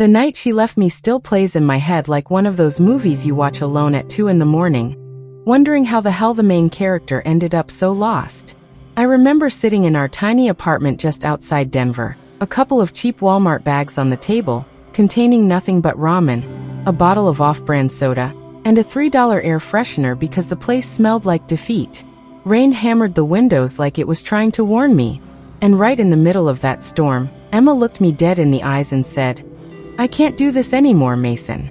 The night she left me still plays in my head like one of those movies you watch alone at 2 in the morning, wondering how the hell the main character ended up so lost. I remember sitting in our tiny apartment just outside Denver, a couple of cheap Walmart bags on the table, containing nothing but ramen, a bottle of off-brand soda, and a $3 air freshener because the place smelled like defeat. Rain hammered the windows like it was trying to warn me. And right in the middle of that storm, Emma looked me dead in the eyes and said, "I can't do this anymore, Mason."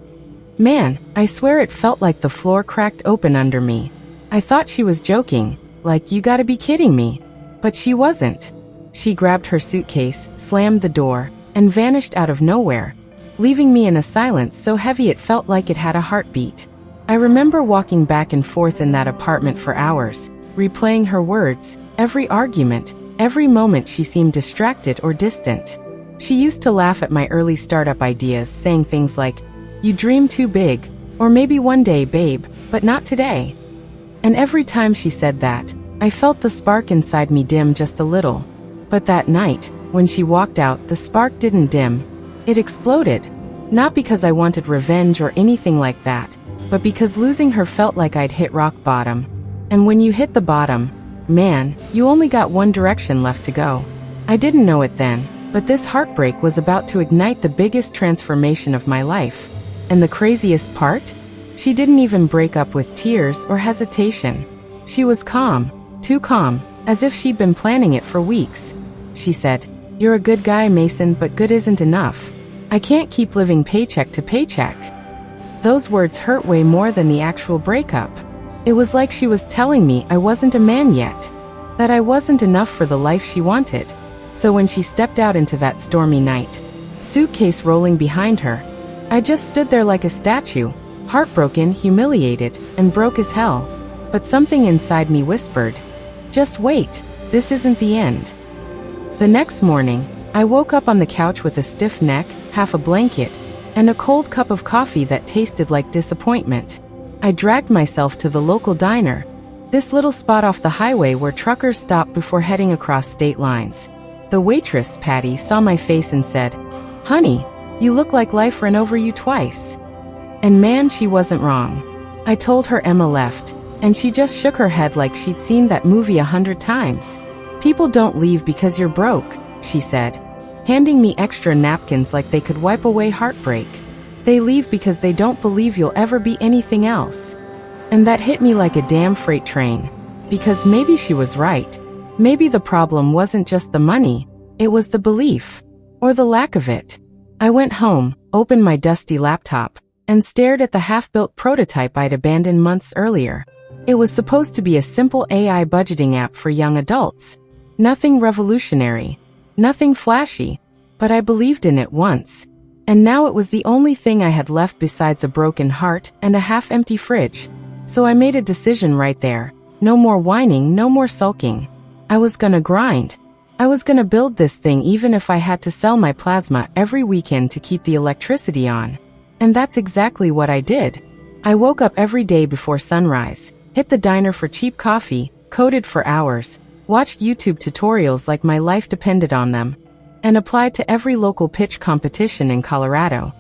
Man, I swear it felt like the floor cracked open under me. I thought she was joking, like, "You gotta be kidding me." But she wasn't. She grabbed her suitcase, slammed the door, and vanished out of nowhere, leaving me in a silence so heavy it felt like it had a heartbeat. I remember walking back and forth in that apartment for hours, replaying her words, every argument, every moment she seemed distracted or distant. She used to laugh at my early startup ideas, saying things like, "You dream too big," or "Maybe one day, babe, but not today." And every time she said that, I felt the spark inside me dim just a little. But that night, when she walked out, the spark didn't dim. It exploded. Not because I wanted revenge or anything like that, but because losing her felt like I'd hit rock bottom. And when you hit the bottom, man, you only got one direction left to go. I didn't know it then, but this heartbreak was about to ignite the biggest transformation of my life. And the craziest part? She didn't even break up with tears or hesitation. She was calm, too calm, as if she'd been planning it for weeks. She said, "You're a good guy, Mason, but good isn't enough. I can't keep living paycheck to paycheck." Those words hurt way more than the actual breakup. It was like she was telling me I wasn't a man yet, that I wasn't enough for the life she wanted. So when she stepped out into that stormy night, suitcase rolling behind her, I just stood there like a statue, heartbroken, humiliated, and broke as hell. But something inside me whispered, "Just wait, this isn't the end." The next morning, I woke up on the couch with a stiff neck, half a blanket, and a cold cup of coffee that tasted like disappointment. I dragged myself to the local diner, this little spot off the highway where truckers stop before heading across state lines. The waitress, Patty, saw my face and said, "Honey, you look like life ran over you twice." And man, she wasn't wrong. I told her Emma left, and she just shook her head like she'd seen that movie 100 times. "People don't leave because you're broke," she said, handing me extra napkins like they could wipe away heartbreak. "They leave because they don't believe you'll ever be anything else." And that hit me like a damn freight train. Because maybe she was right. Maybe the problem wasn't just the money, it was the belief. Or the lack of it. I went home, opened my dusty laptop, and stared at the half-built prototype I'd abandoned months earlier. It was supposed to be a simple AI budgeting app for young adults. Nothing revolutionary. Nothing flashy. But I believed in it once. And now it was the only thing I had left besides a broken heart and a half-empty fridge. So I made a decision right there. No more whining, no more sulking. I was gonna grind. I was gonna build this thing even if I had to sell my plasma every weekend to keep the electricity on. And that's exactly what I did. I woke up every day before sunrise, hit the diner for cheap coffee, coded for hours, watched YouTube tutorials like my life depended on them, and applied to every local pitch competition in Colorado.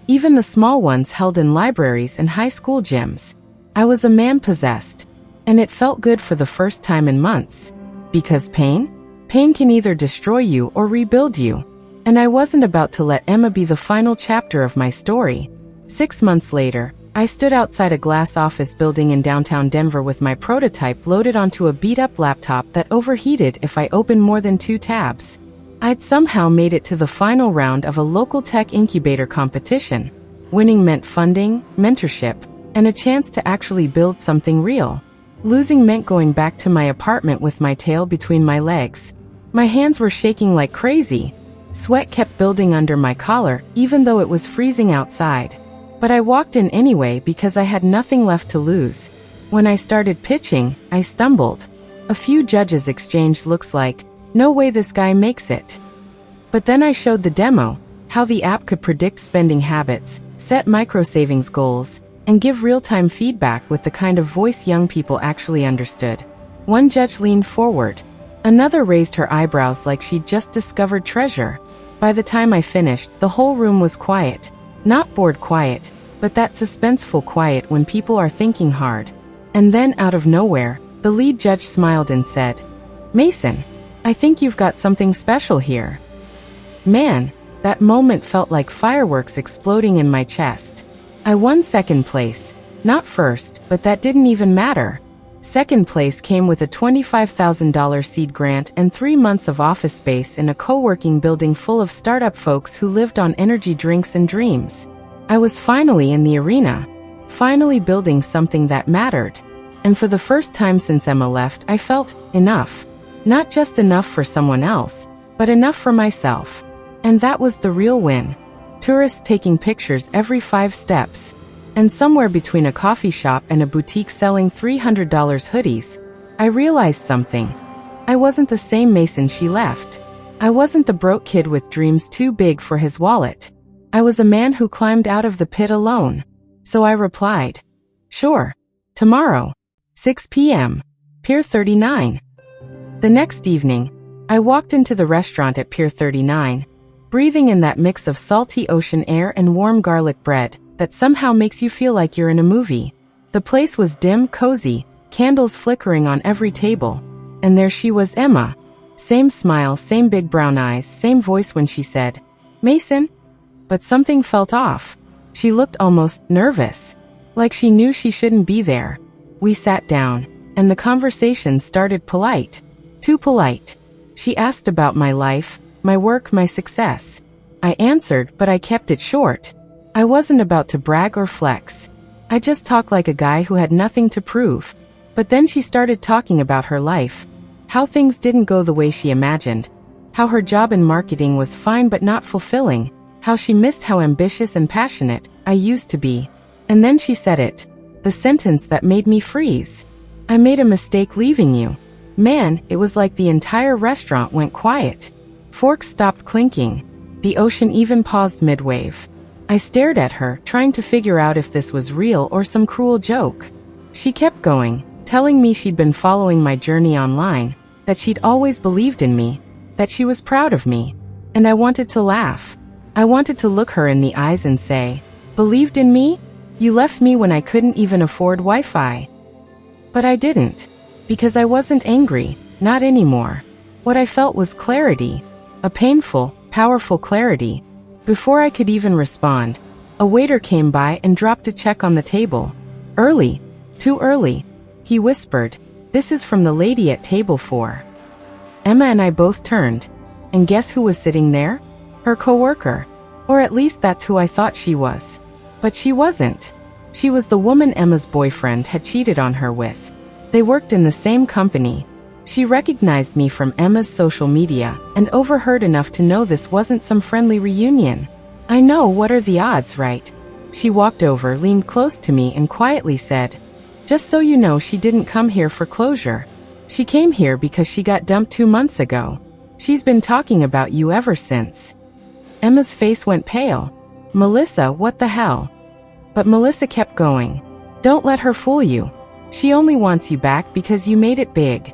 Even the small ones held in libraries and high school gyms. I was a man possessed. And it felt good for the first time in months. Because pain? Pain can either destroy you or rebuild you. And I wasn't about to let Emma be the final chapter of my story. 6 months later, I stood outside a glass office building in downtown Denver with my prototype loaded onto a beat-up laptop that overheated if I opened more than 2 tabs. I'd somehow made it to the final round of a local tech incubator competition. Winning meant funding, mentorship, and a chance to actually build something real. Losing meant going back to my apartment with my tail between my legs. My hands were shaking like crazy. Sweat kept building under my collar, even though it was freezing outside. But I walked in anyway because I had nothing left to lose. When I started pitching, I stumbled. A few judges exchanged looks like, "No way this guy makes it." But then I showed the demo, how the app could predict spending habits, set micro-savings goals, and give real-time feedback with the kind of voice young people actually understood. One judge leaned forward. Another raised her eyebrows like she'd just discovered treasure. By the time I finished, the whole room was quiet. Not bored quiet, but that suspenseful quiet when people are thinking hard. And then, out of nowhere, the lead judge smiled and said, "Mason, I think you've got something special here." Man, that moment felt like fireworks exploding in my chest. I won second place. Not first, but that didn't even matter. Second place came with a $25,000 seed grant and 3 months of office space in a co-working building full of startup folks who lived on energy drinks and dreams. I was finally in the arena, finally building something that mattered. And for the first time since Emma left, I felt enough. Not just enough for someone else, but enough for myself. And that was the real win. Tourists taking pictures every 5 steps. And somewhere between a coffee shop and a boutique selling $300 hoodies, I realized something. I wasn't the same Mason she left. I wasn't the broke kid with dreams too big for his wallet. I was a man who climbed out of the pit alone. So I replied, "Sure. Tomorrow, 6 p.m., Pier 39. The next evening, I walked into the restaurant at Pier 39, breathing in that mix of salty ocean air and warm garlic bread that somehow makes you feel like you're in a movie. The place was dim, cozy, candles flickering on every table. And there she was, Emma. Same smile, same big brown eyes, same voice when she said, "Mason?" But something felt off. She looked almost nervous, like she knew she shouldn't be there. We sat down, and the conversation started polite. Too polite. She asked about my life, my work, my success. I answered, but I kept it short. I wasn't about to brag or flex. I just talked like a guy who had nothing to prove. But then she started talking about her life. How things didn't go the way she imagined. How her job in marketing was fine but not fulfilling. How she missed how ambitious and passionate I used to be. And then she said it. The sentence that made me freeze. "I made a mistake leaving you." Man, it was like the entire restaurant went quiet. Forks stopped clinking. The ocean even paused mid-wave. I stared at her, trying to figure out if this was real or some cruel joke. She kept going, telling me she'd been following my journey online, that she'd always believed in me, that she was proud of me. And I wanted to laugh. I wanted to look her in the eyes and say, "Believed in me? You left me when I couldn't even afford Wi-Fi." But I didn't. Because I wasn't angry, not anymore. What I felt was clarity. A painful, powerful clarity. Before I could even respond, a waiter came by and dropped a check on the table. "Early. Too early," he whispered. "This is from the lady at table 4. Emma and I both turned. And guess who was sitting there? Her coworker. Or at least that's who I thought she was. But she wasn't. She was the woman Emma's boyfriend had cheated on her with. They worked in the same company. She recognized me from Emma's social media and overheard enough to know this wasn't some friendly reunion. I know, what are the odds, right? She walked over, leaned close to me and quietly said, "Just so you know, she didn't come here for closure. She came here because she got dumped 2 months ago. She's been talking about you ever since." Emma's face went pale. "Melissa, what the hell?" But Melissa kept going. "Don't let her fool you. She only wants you back because you made it big."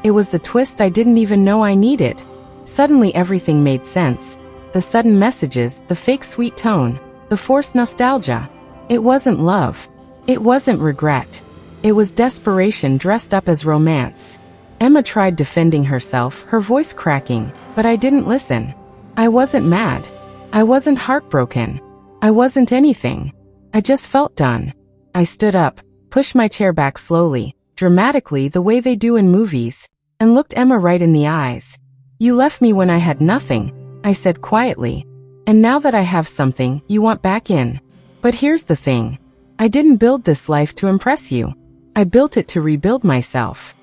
It was the twist I didn't even know I needed. Suddenly everything made sense. The sudden messages, the fake sweet tone, the forced nostalgia. It wasn't love. It wasn't regret. It was desperation dressed up as romance. Emma tried defending herself, her voice cracking, but I didn't listen. I wasn't mad. I wasn't heartbroken. I wasn't anything. I just felt done. I stood up, pushed my chair back slowly, dramatically the way they do in movies, and looked Emma right in the eyes. "You left me when I had nothing," I said quietly. "And now that I have something, you want back in. But here's the thing. I didn't build this life to impress you. I built it to rebuild myself."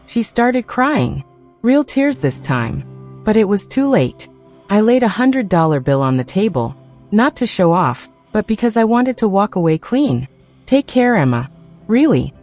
She started crying. Real tears this time. But it was too late. I laid a $100 bill on the table, not to show off, but because I wanted to walk away clean. "Take care, Emma. Really."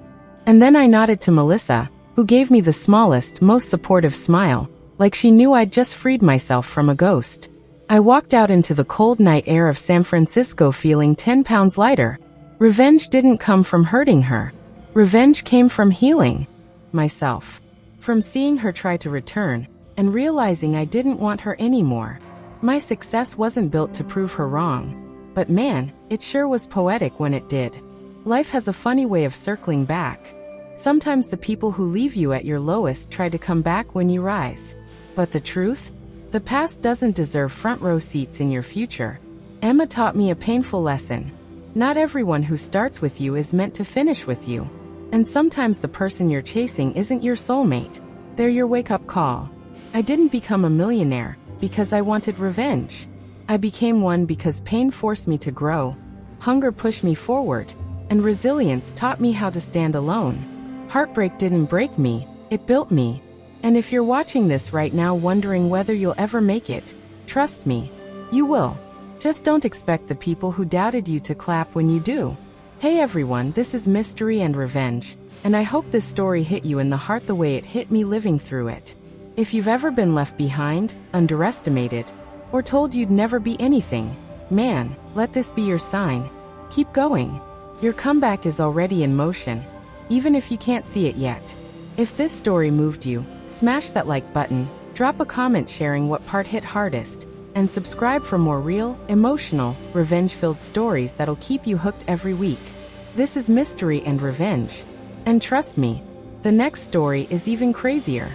And then I nodded to Melissa, who gave me the smallest, most supportive smile, like she knew I'd just freed myself from a ghost. I walked out into the cold night air of San Francisco feeling 10 pounds lighter. Revenge didn't come from hurting her. Revenge came from healing myself. From seeing her try to return, and realizing I didn't want her anymore. My success wasn't built to prove her wrong. But man, it sure was poetic when it did. Life has a funny way of circling back. Sometimes the people who leave you at your lowest try to come back when you rise. But the truth? The past doesn't deserve front row seats in your future. Emma taught me a painful lesson. Not everyone who starts with you is meant to finish with you. And sometimes the person you're chasing isn't your soulmate. They're your wake-up call. I didn't become a millionaire because I wanted revenge. I became one because pain forced me to grow, hunger pushed me forward, and resilience taught me how to stand alone. Heartbreak didn't break me, it built me. And if you're watching this right now wondering whether you'll ever make it, trust me, you will. Just don't expect the people who doubted you to clap when you do. Hey everyone, this is Mystery and Revenge, and I hope this story hit you in the heart the way it hit me living through it. If you've ever been left behind, underestimated, or told you'd never be anything, man, let this be your sign. Keep going. Your comeback is already in motion, even if you can't see it yet. If this story moved you, smash that like button, drop a comment sharing what part hit hardest, and subscribe for more real, emotional, revenge-filled stories that'll keep you hooked every week. This is Mystery and Revenge. And trust me, the next story is even crazier.